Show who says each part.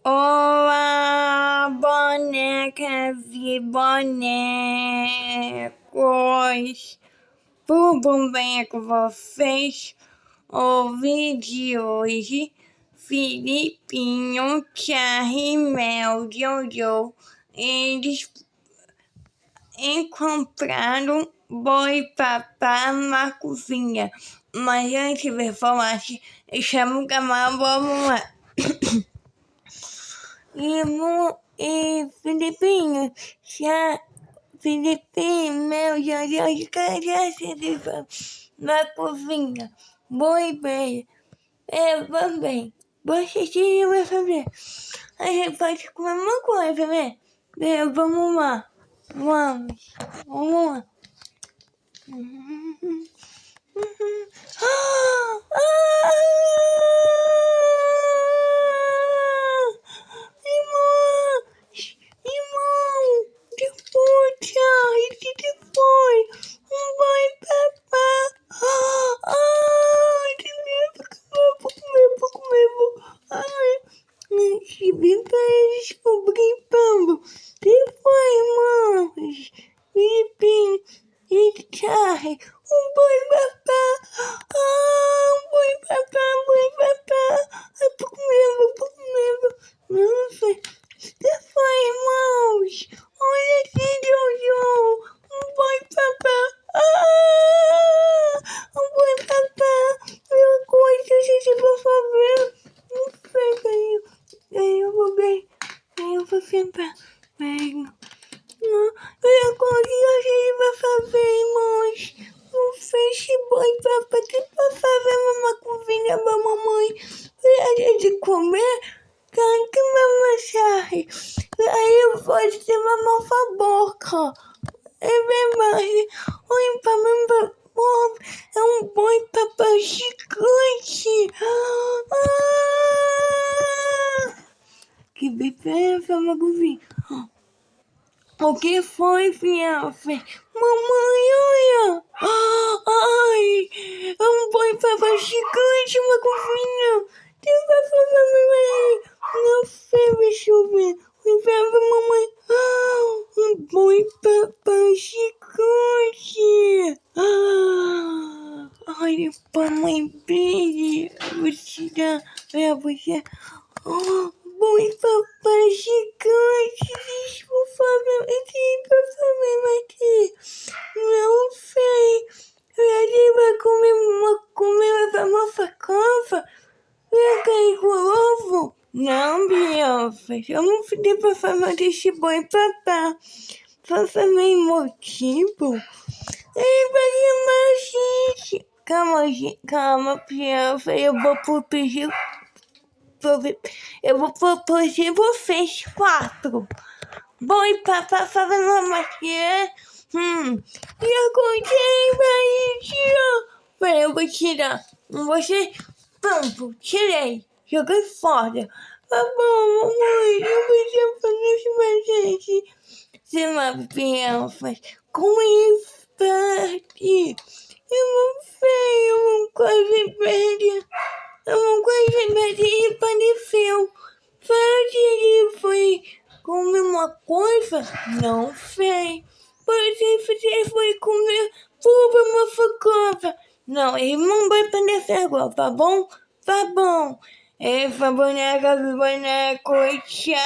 Speaker 1: Olá, bonecas e bonecos! Tudo bem com vocês? O vídeo de hoje, Filipinho, Charlie, Mel, Jojo, eles encontraram boi papá na cozinha. Mas antes de falar, chamo o canal, vamos lá. E Filipinho, meu Jojo, cadê na cozinha? Boi bem, eu também. Você que vai fazer? A gente pode comer uma coisa, né? Vamos lá. Vamos lá. Irmão, que foi, Charlie? Que foi? Vai, papá. Que medo, vou comer. Ai, que brinca eles brincando. Que foi, irmãos? Filipinho e Charlie. Boi, papá. Boi, papá. Ai, tô com medo. Nossa. Que foi, irmãos? Olha aqui, Jojo. Boi, papá. Boi, papá. Meu coisa, gente, por favor. Não sei, eu vou bem. Eu vou sentar. Venho. Minha coisa, a gente vai fazer, irmãos. Um feixe boi, papá. Que vai fazer uma cozinha pra mamãe? A gente comer? Que mamãe Charlie. Aí eu vou ter uma boca. É verdade. Olha pra mim, é um boi papá gigante. Que bebê, uma cozinha. O que foi, fiança? Mamãe, olha! Ai! É um boi papá gigante, uma cozinha! Que vai fazer, mamãe? Não sei, deixa eu ver. Mamãe. Um boi papá gigante! Olha pra mãe dele! Vou tirar pra você. Boi papá gigante! Por favor, vai ter. Não sei. Ele vai comer a nossa casa? Vai cair com ovo? Não, Bianca. Eu não pedi pra falar desse boi papá. Pra saber motivo. Ele vai chamar a gente. Calma, Bianca. Eu vou pedir vocês 4. Boi papá fazendo uma maquiagem. E agora quem vai tirar? Peraí, eu vou tirar. Você, pronto, tirei. Joguei fora. Tá bom, mamãe, eu vou fazer isso pra gente. Sei lá, crianças, como isso aqui? Eu não sei, eu não quase perdi. E apareceu. Ele foi comer uma coisa? Não sei. Você foi comer uma coisa. Não, ele não vai aparecer agora, tá bom? Tá bom. Essa boneca do boneco, tchau.